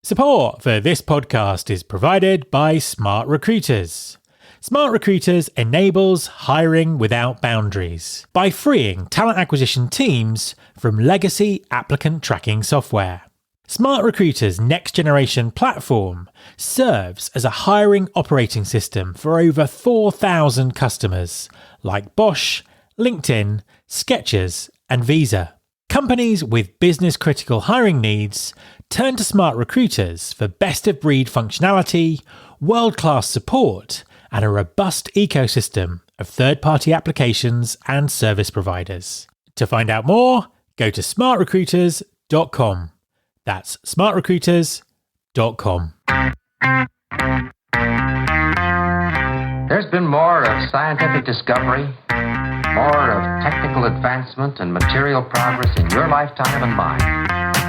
Support for this podcast is provided by SmartRecruiters. SmartRecruiters enables hiring without boundaries by freeing talent acquisition teams from legacy applicant tracking software. SmartRecruiters' next-generation platform serves as a hiring operating system for over 4,000 customers like Bosch, LinkedIn, Skechers, and Visa. Companies with business-critical hiring needs turn to SmartRecruiters for best-of-breed functionality, world-class support, and a robust ecosystem of third-party applications and service providers. To find out more, go to smartrecruiters.com. That's smartrecruiters.com. There's been more of scientific discovery, more of technical advancement and material progress in your lifetime and mine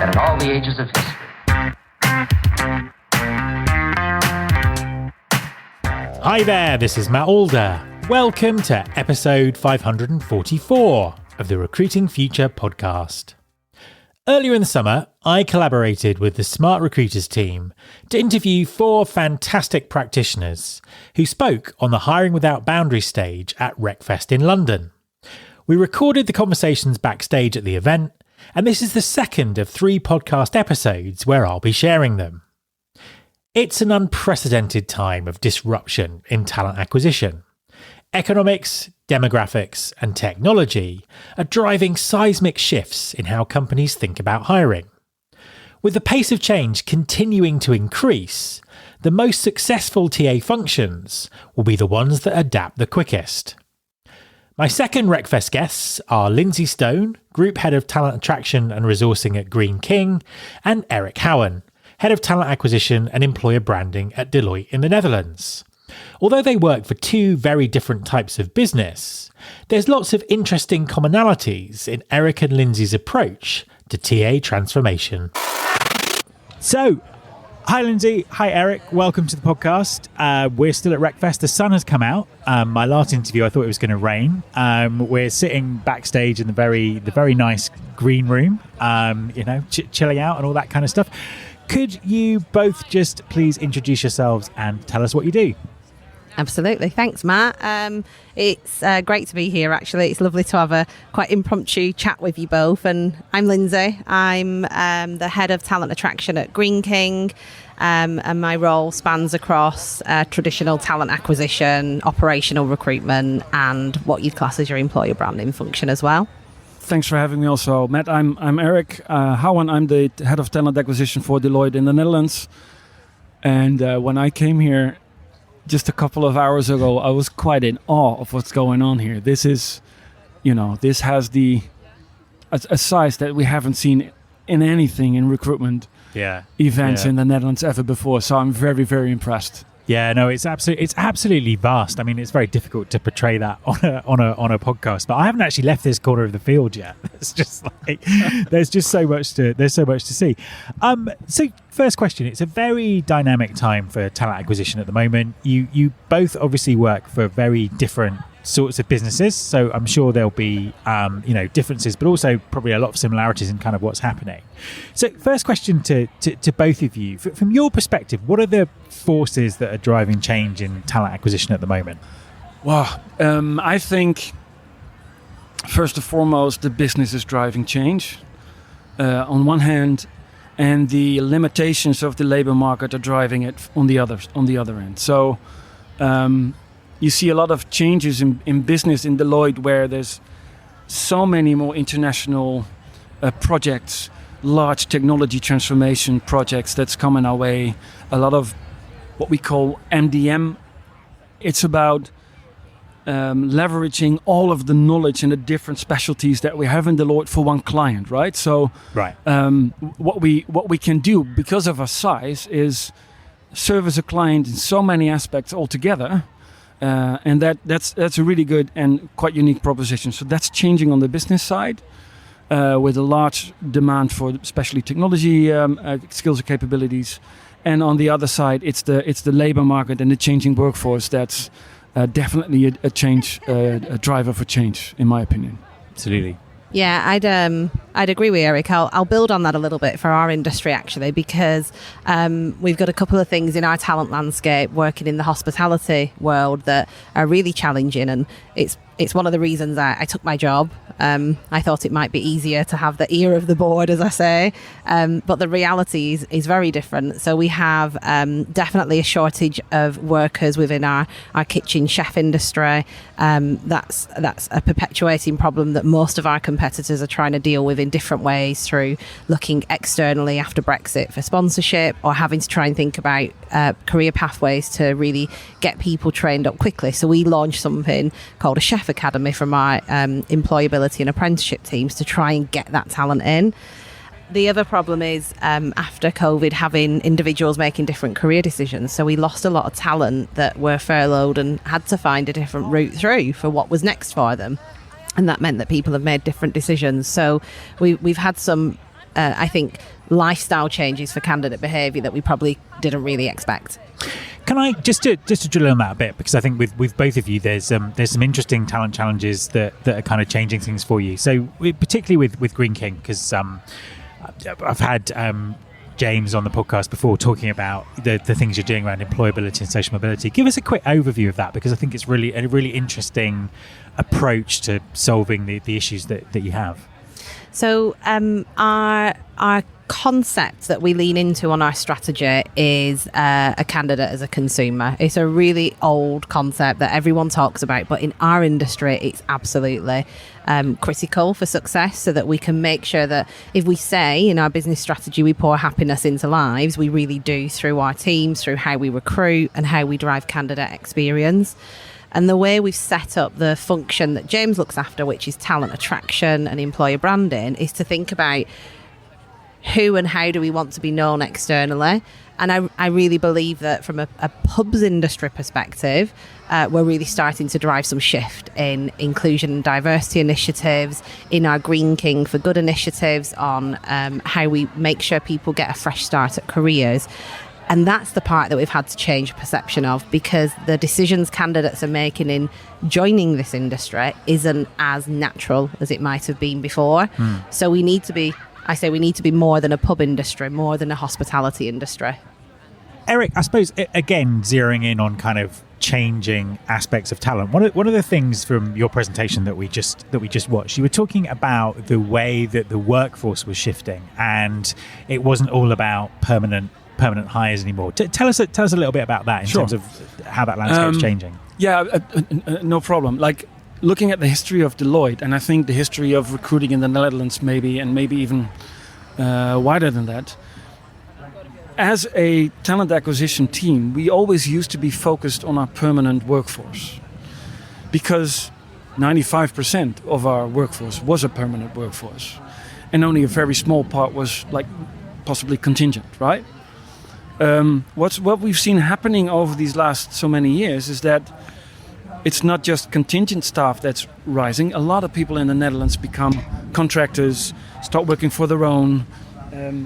than in all the ages of history. Hi there, this is Matt Alder. Welcome to episode 544 of the Recruiting Future podcast. Earlier in the summer, I collaborated with the SmartRecruiters team to interview 4 fantastic practitioners who spoke on the Hiring Without Boundaries stage at RecFest in London. We recorded the conversations backstage at the event, and this is the second of 3 podcast episodes where I'll be sharing them. It's an unprecedented time of disruption in talent acquisition. Economics, demographics, and technology are driving seismic shifts in how companies think about hiring. With the pace of change continuing to increase, the most successful TA functions will be the ones that adapt the quickest. My second RecFest guests are Lindsey Stone, Group Head of Talent Attraction and Resourcing at Greene King, and Eric Houwen, Head of Talent Acquisition and Employer Branding at Deloitte in the Netherlands. Although they work for 2 very different types of business, there's lots of interesting commonalities in Eric and Lindsey's approach to TA transformation. So, hi Lindsey, hi Eric, welcome to the podcast. We're still at RecFest, the sun has come out. My last interview I thought it was going to rain. We're sitting backstage in the very nice green room, chilling out and all that kind of stuff. Could you both just please introduce yourselves and tell us what you do? Absolutely. Thanks, Matt. It's great to be here, actually. It's lovely to have a quite impromptu chat with you both. And I'm Lindsey. I'm the head of talent attraction at Greene King. And my role spans across traditional talent acquisition, operational recruitment, and what you'd class as your employer branding function as well. Thanks for having me also, Matt. I'm Eric Houwen. I'm the head of talent acquisition for Deloitte in the Netherlands. And when I came here just a couple of hours ago, I was quite in awe of what's going on here. This is, this has a size that we haven't seen in anything in recruitment events in the Netherlands ever before. So I'm very, very impressed. Yeah, no, it's absolutely vast. I mean, it's very difficult to portray that on a podcast. But I haven't actually left this corner of the field yet. It's just like there's so much to see. So first question: it's a very dynamic time for talent acquisition at the moment. You both obviously work for very different sorts of businesses, so I'm sure there'll be differences, but also probably a lot of similarities in kind of what's happening. So first question to both of you, from your perspective, what are the forces that are driving change in talent acquisition at the moment? Well, I think first and foremost the business is driving change on one hand, and the limitations of the labor market are driving it on the other end. So you see a lot of changes in business in Deloitte, where there's so many more international projects, large technology transformation projects that's coming our way. A lot of what we call MDM. It's about leveraging all of the knowledge and the different specialties that we have in Deloitte for one client, right? So what we can do because of our size is service a client in so many aspects altogether. And that's a really good and quite unique proposition. So that's changing on the business side with a large demand for especially technology skills and capabilities. And on the other side, it's the labor market and the changing workforce that's definitely a driver for change, in my opinion. Absolutely. Yeah, I'd agree with Eric. I'll build on that a little bit for our industry, actually, because we've got a couple of things in our talent landscape working in the hospitality world that are really challenging, and it's one of the reasons I took my job. I thought it might be easier to have the ear of the board, as I say, but the reality is very different. So we have definitely a shortage of workers within our kitchen chef industry. That's a perpetuating problem that most of our competitors are trying to deal with in different ways, through looking externally after Brexit for sponsorship, or having to try and think about career pathways to really get people trained up quickly. So we launched something called a Chef Academy from our employability and apprenticeship teams to try and get that talent in. The other problem is after COVID, having individuals making different career decisions. So we lost a lot of talent that were furloughed and had to find a different route through for what was next for them. And that meant that people have made different decisions. So we've had some, I think, lifestyle changes for candidate behaviour that we probably didn't really expect. Can I just to drill on that a bit, because I think with both of you, there's some interesting talent challenges that are kind of changing things for you. So particularly with Greene King, because I've had James on the podcast before talking about the things you're doing around employability and social mobility. Give us a quick overview of that, because I think it's really a really interesting approach to solving the issues that you have. So our concept that we lean into on our strategy is a candidate as a consumer. It's a really old concept that everyone talks about, but in our industry, it's absolutely critical for success, so that we can make sure that if we say in our business strategy we pour happiness into lives, we really do through our teams, through how we recruit and how we drive candidate experience. And the way we've set up the function that James looks after, which is talent attraction and employer branding, is to think about who and how do we want to be known externally. And I really believe that from a pubs industry perspective, we're really starting to drive some shift in inclusion and diversity initiatives, in our Greene King for Good initiatives on how we make sure people get a fresh start at careers. And that's the part that we've had to change perception of, because the decisions candidates are making in joining this industry isn't as natural as it might have been before. So we need to be more than a pub industry, more than a hospitality industry. Eric, I suppose, again, zeroing in on kind of changing aspects of talent. One of the things from your presentation that we just watched, you were talking about the way that the workforce was shifting, and it wasn't all about permanent hires anymore. Tell us a little bit about that in terms of how that landscape's changing. Yeah, no problem. Like, looking at the history of Deloitte, and I think the history of recruiting in the Netherlands maybe even wider than that, as a talent acquisition team, we always used to be focused on our permanent workforce, because 95% of our workforce was a permanent workforce, and only a very small part was like possibly contingent, right? What we've seen happening over these last so many years is that it's not just contingent staff that's rising. A lot of people in the Netherlands become contractors, start working for their own,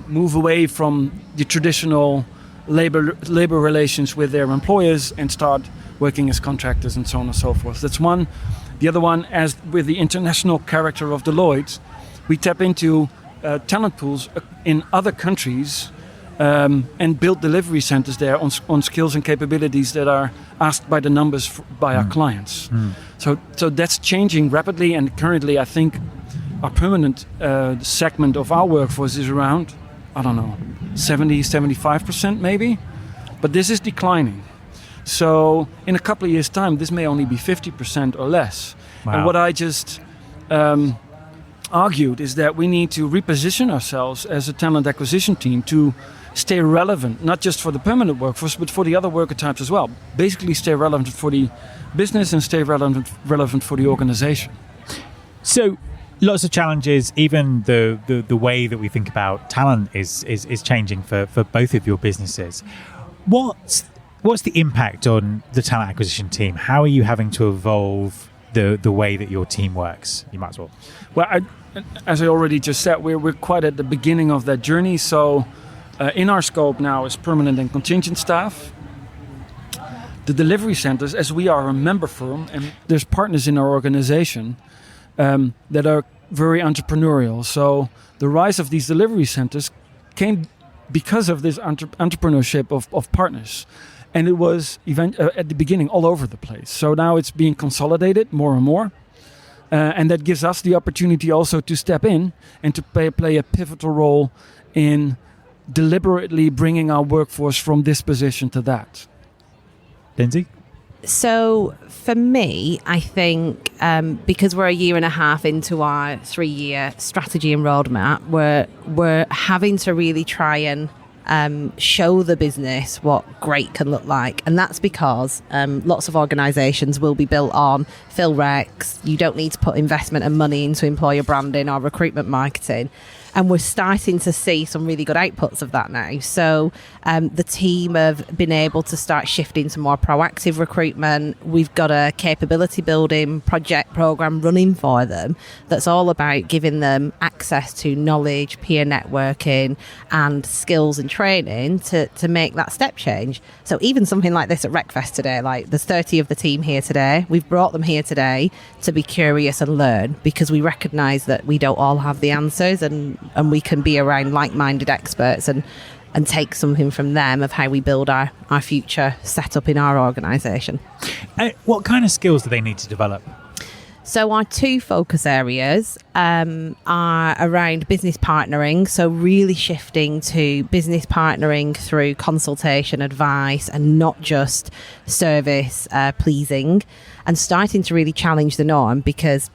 move away from the traditional labor relations with their employers and start working as contractors and so on and so forth. That's one. The other one, as with the international character of Deloitte, we tap into talent pools in other countries and build delivery centers there on skills and capabilities that are asked by the numbers by our clients. So that's changing rapidly, and currently I think our permanent segment of our workforce is around, 70-75% maybe, but this is declining. So in a couple of years' time, this may only be 50% or less. Wow. And what I just argued is that we need to reposition ourselves as a talent acquisition team to stay relevant, not just for the permanent workforce, but for the other worker types as well. Basically stay relevant for the business and stay relevant for the organization. So lots of challenges. Even the way that we think about talent is changing for both of your businesses. What's the impact on the talent acquisition team? How are you having to evolve the way that your team works? You might as well. Well, as I already just said, we're quite at the beginning of that journey. So in our scope now is permanent and contingent staff. The delivery centers, as we are a member firm, and there's partners in our organization that are very entrepreneurial. So the rise of these delivery centers came because of this entrepreneurship of partners. And it was at the beginning all over the place. So now it's being consolidated more and more. And that gives us the opportunity also to step in and to play a pivotal role in deliberately bringing our workforce from this position to that. Lindsey? So for me, I think because we're a year and a half into our 3-year strategy and roadmap, we're having to really try and show the business what great can look like. And that's because lots of organisations will be built on fill recs. You don't need to put investment and money into employer branding or recruitment marketing. And we're starting to see some really good outputs of that now. So the team have been able to start shifting to more proactive recruitment. We've got a capability building project program running for them that's all about giving them access to knowledge, peer networking and skills and training to make that step change. So even something like this at RecFest today, like there's 30 of the team here today. We've brought them here today to be curious and learn, because we recognise that we don't all have the answers, and we can be around like-minded experts and take something from them of how we build our future setup in our organisation. What kind of skills do they need to develop? So our 2 focus areas are around business partnering, so really shifting to business partnering through consultation, advice, and not just service pleasing, and starting to really challenge the norm, because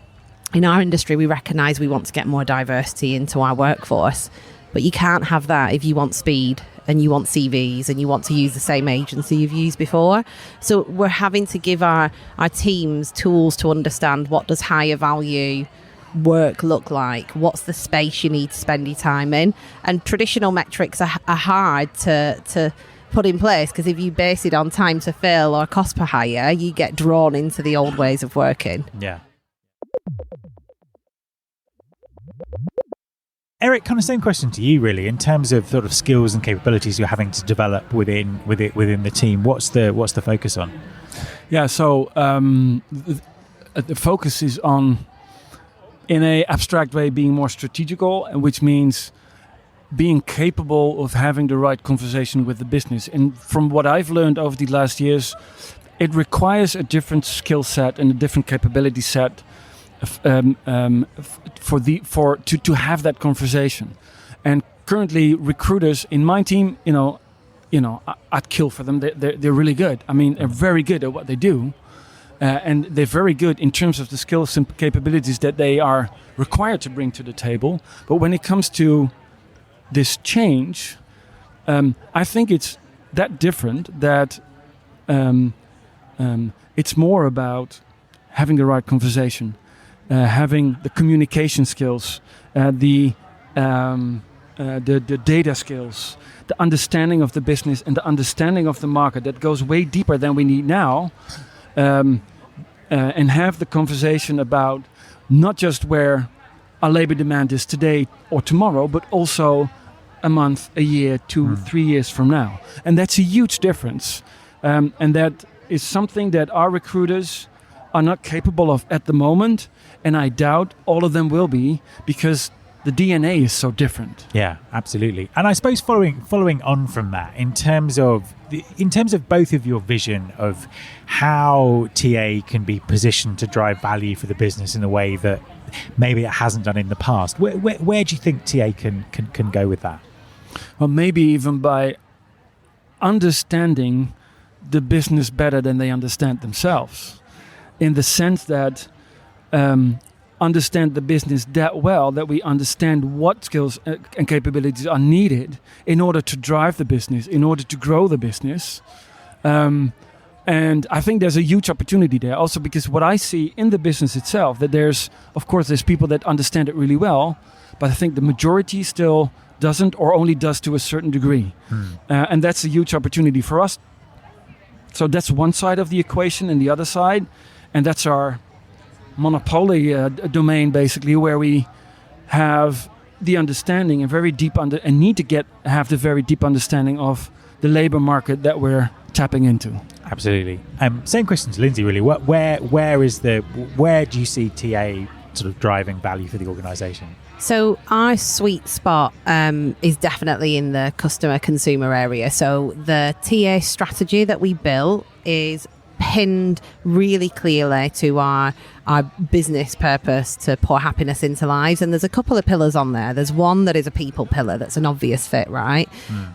in our industry, we recognise we want to get more diversity into our workforce, but you can't have that if you want speed and you want CVs and you want to use the same agency you've used before. So we're having to give our teams tools to understand what does higher value work look like, what's the space you need to spend your time in. And traditional metrics are hard to put in place, because if you base it on time to fill or cost per hire, you get drawn into the old ways of working. Yeah. Eric, kind of same question to you, really, in terms of sort of skills and capabilities you're having to develop within the team. What's the focus on? Yeah, so the focus is on, in a abstract way, being more strategical, which means being capable of having the right conversation with the business. And from what I've learned over the last years, it requires a different skill set and a different capability set to have that conversation. And currently, recruiters in my team, I'd kill for them. They're really good. I mean, they're very good at what they do, and they're very good in terms of the skills and capabilities that they are required to bring to the table. But when it comes to this change, I think it's that different that it's more about having the right conversation. Having the communication skills, the data skills, the understanding of the business and the understanding of the market that goes way deeper than we need now, and have the conversation about not just where our labor demand is today or tomorrow, but also a month, a year, 2, 3 years from now. And that's a huge difference. And that is something that our recruiters are not capable of at the moment, and I doubt all of them will be, because the DNA is so different. Yeah, absolutely. And I suppose following on from that, in terms of both of your vision of how TA can be positioned to drive value for the business in a way that maybe it hasn't done in the past, where do you think TA can go with that? Well, maybe even by understanding the business better than they understand themselves. In the sense that understand the business that well, that we understand what skills and capabilities are needed in order to drive the business, in order to grow the business. And I think there's a huge opportunity there also, because what I see in the business itself, that there's people that understand it really well, but I think the majority still doesn't, or only does to a certain degree. And that's a huge opportunity for us. So that's one side of the equation, and the other side, and that's our monopoly domain, basically, where we have the understanding and very deep and need to have the very deep understanding of the labor market that we're tapping into. Absolutely. Same question to Lindsey, really. Where do you see TA sort of driving value for the organisation? So our sweet spot is definitely in the customer consumer area. So the TA strategy that we built is pinned really clearly to our business purpose to pour happiness into lives. And there's a couple of pillars on there. There's one that is a people pillar. That's an obvious fit, right?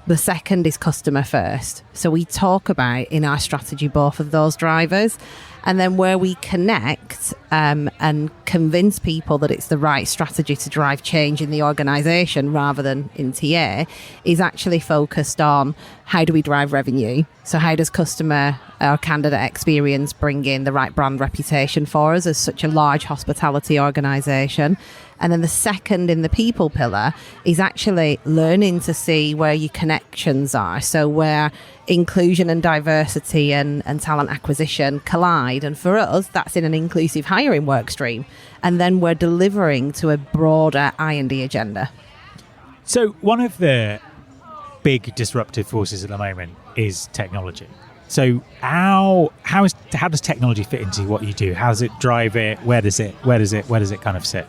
The second is customer first. So we talk about in our strategy both of those drivers. And then where we connect and convince people that it's the right strategy to drive change in the organisation rather than in TA is actually focused on how do we drive revenue? So how does customer or candidate experience bring in the right brand reputation for us as such a large hospitality organisation? And then the second in the people pillar is actually learning to see where your connections are. So where inclusion and diversity and talent acquisition collide. And for us, that's in an inclusive hiring work stream. And then we're delivering to a broader I&D agenda. So one of the big disruptive forces at the moment is technology. So how does technology fit into what you do? How does it drive it? Where does it kind of sit?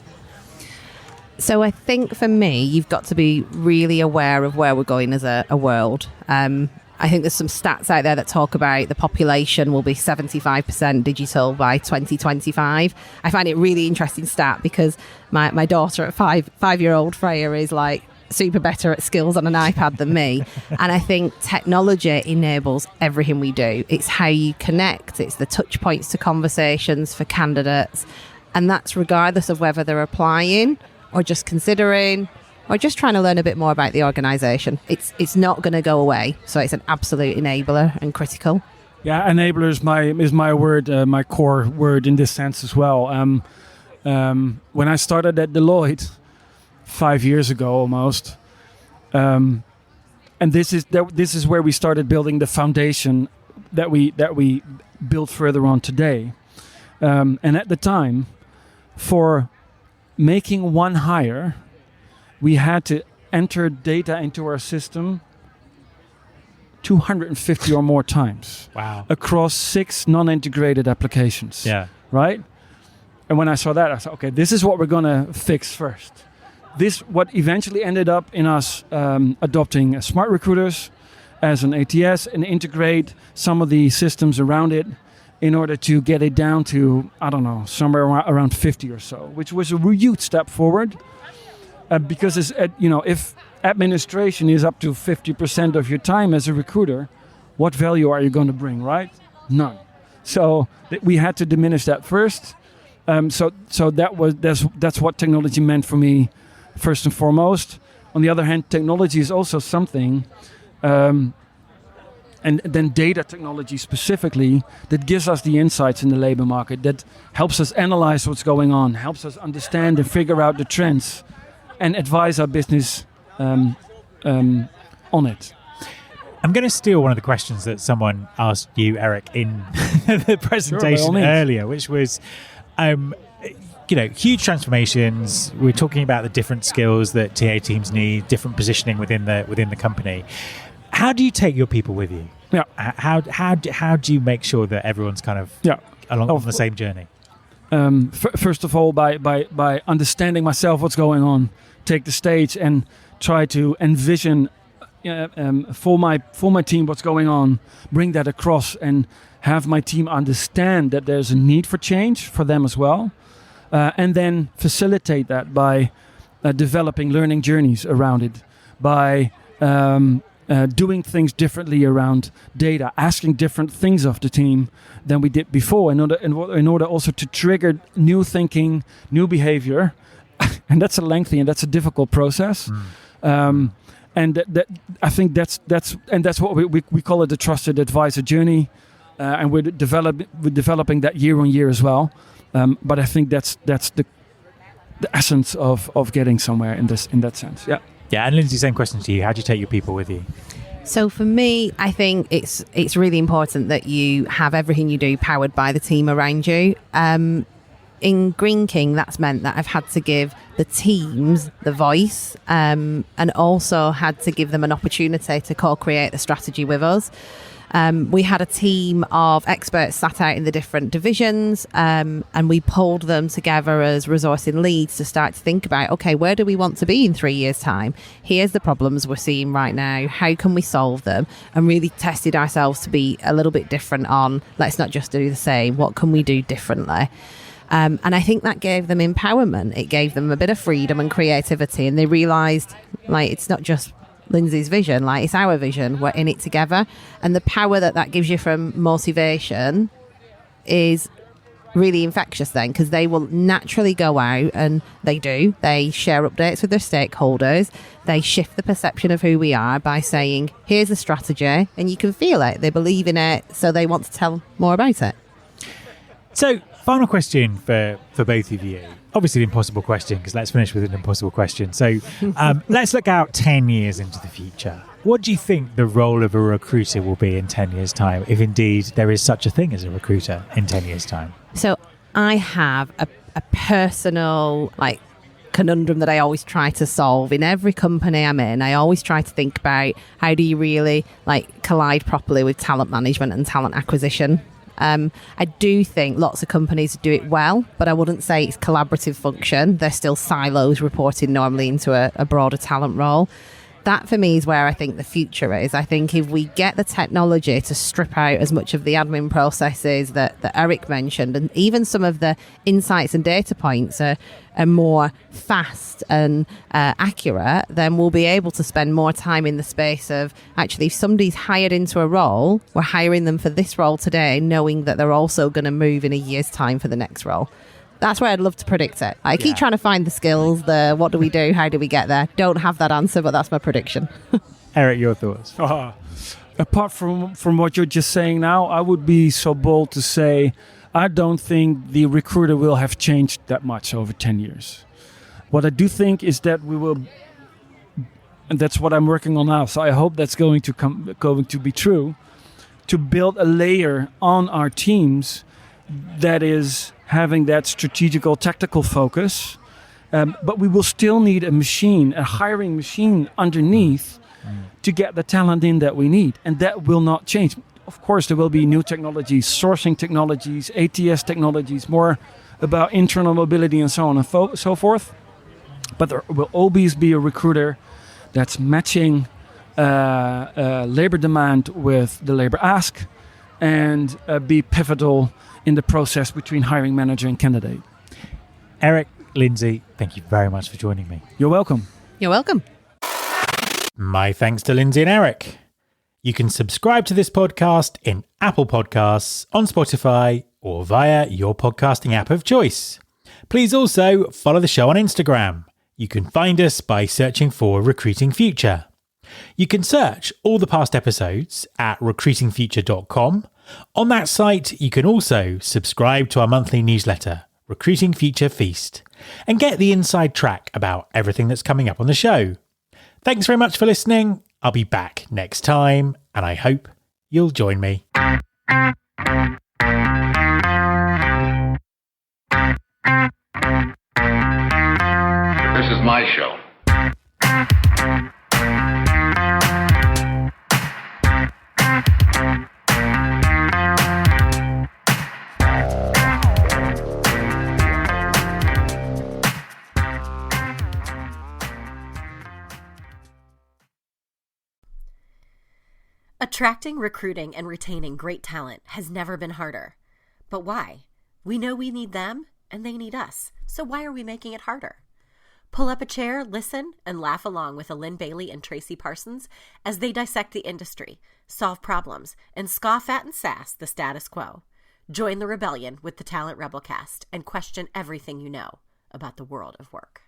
So I think for me, you've got to be really aware of where we're going as a world. I think there's some stats out there that talk about the population will be 75% digital by 2025. I find it really interesting stat because my daughter at five-year-old Freya is like super better at skills on an iPad than me. And I think technology enables everything we do. It's how you connect. It's the touch points to conversations for candidates. And that's regardless of whether they're applying or just considering or just trying to learn a bit more about the organisation. It's not going to go away. So it's an absolute enabler and critical. Yeah, enabler is my word, my core word in this sense as well. When I started at Deloitte 5 years ago almost, and this is where we started building the foundation that we build further on today. And at the time, for making one hire, we had to enter data into our system 250 or more times. Wow. Across 6 non-integrated applications. Yeah. Right? And when I saw that, I thought, okay, this is what we're going to fix first. This what eventually ended up in us adopting SmartRecruiters as an ATS and integrate some of the systems around it in order to get it down to, I don't know, somewhere around 50 or so, which was a huge step forward. Because it's, if administration is up to 50% of your time as a recruiter, what value are you going to bring, right? None. So we had to diminish that first. So that's what technology meant for me, first and foremost. On the other hand, technology is also something, and then data technology specifically, that gives us the insights in the labor market, that helps us analyze what's going on, helps us understand and figure out the trends, and advise our business on it. I'm going to steal one of the questions that someone asked you, Eric, in the presentation earlier, which was, huge transformations. We're talking about the different skills that TA teams need, different positioning within the company. How do you take your people with you? Yeah. How do you make sure that everyone's kind of along on the same journey? First of all, by understanding myself what's going on, take the stage and try to envision for my team what's going on, bring that across and have my team understand that there's a need for change for them as well, and then facilitate that by developing learning journeys around it, by doing things differently around data, asking different things of the team than we did before in order also to trigger new thinking, new behavior. And that's a lengthy and that's a difficult process. And that I think that's what we call it the trusted advisor journey. And we're developing that year on year as well. But I think that's the essence of getting somewhere in that sense. Yeah. Yeah, and Lindsey, same question to you. How do you take your people with you? So for me, I think it's really important that you have everything you do powered by the team around you. In Greene King, that's meant that I've had to give the teams the voice, and also had to give them an opportunity to co-create the strategy with us. We had a team of experts sat out in the different divisions, and we pulled them together as resourcing leads to start to think about, okay, where do we want to be in 3 years' time? Here's the problems we're seeing right now. How can we solve them? And really tested ourselves to be a little bit different on, let's not just do the same. What can we do differently? And I think that gave them empowerment. It gave them a bit of freedom and creativity. And they realised, like, it's not just Lindsey's vision, like, it's our vision. We're in it together. And the power that gives you from motivation is really infectious then, because they will naturally go out, and they share updates with their stakeholders. They shift the perception of who we are by saying, here's a strategy, and you can feel it. They believe in it, so they want to tell more about it. So, final question for both of you. Obviously, the impossible question, because let's finish with an impossible question. So let's look out 10 years into the future. What do you think the role of a recruiter will be in 10 years' time, if indeed there is such a thing as a recruiter in 10 years' time? So I have a personal, conundrum that I always try to solve in every company I'm in. I always try to think about how do you really collide properly with talent management and talent acquisition. I do think lots of companies do it well, but I wouldn't say it's collaborative function. They're still silos reporting normally into a broader talent role. That for me is where I think the future is. I think if we get the technology to strip out as much of the admin processes that Eric mentioned, and even some of the insights and data points are more fast and accurate, then we'll be able to spend more time in the space of, actually, if somebody's hired into a role, we're hiring them for this role today, knowing that they're also going to move in a year's time for the next role. That's where I'd love to predict it. I keep trying to find the skills, what do we do, how do we get there? Don't have that answer, but that's my prediction. Eric, your thoughts? Apart from what you're just saying now, I would be so bold to say I don't think the recruiter will have changed that much over 10 years. What I do think is that we will, and that's what I'm working on now, so I hope that's going to be true, to build a layer on our teams that is having that strategical, tactical focus. But we will still need a hiring machine underneath to get the talent in that we need. And that will not change. Of course, there will be new technologies, sourcing technologies, ATS technologies, more about internal mobility and so on and so forth. But there will always be a recruiter that's matching labor demand with the labor ask, and be pivotal in the process between hiring manager and candidate. Eric, Lindsey, thank you very much for joining me. You're welcome. You're welcome. My thanks to Lindsey and Eric. You can subscribe to this podcast in Apple Podcasts, on Spotify, or via your podcasting app of choice. Please also follow the show on Instagram. You can find us by searching for Recruiting Future. You can search all the past episodes at recruitingfuture.com. On that site, you can also subscribe to our monthly newsletter, Recruiting Future Feast, and get the inside track about everything that's coming up on the show. Thanks very much for listening. I'll be back next time, and I hope you'll join me. This is my show. Attracting, recruiting, and retaining great talent has never been harder. But why? We know we need them, and they need us. So why are we making it harder? Pull up a chair, listen, and laugh along with Lynn Bailey and Tracy Parsons as they dissect the industry, solve problems, and scoff at and sass the status quo. Join the rebellion with the Talent Rebelcast and question everything you know about the world of work.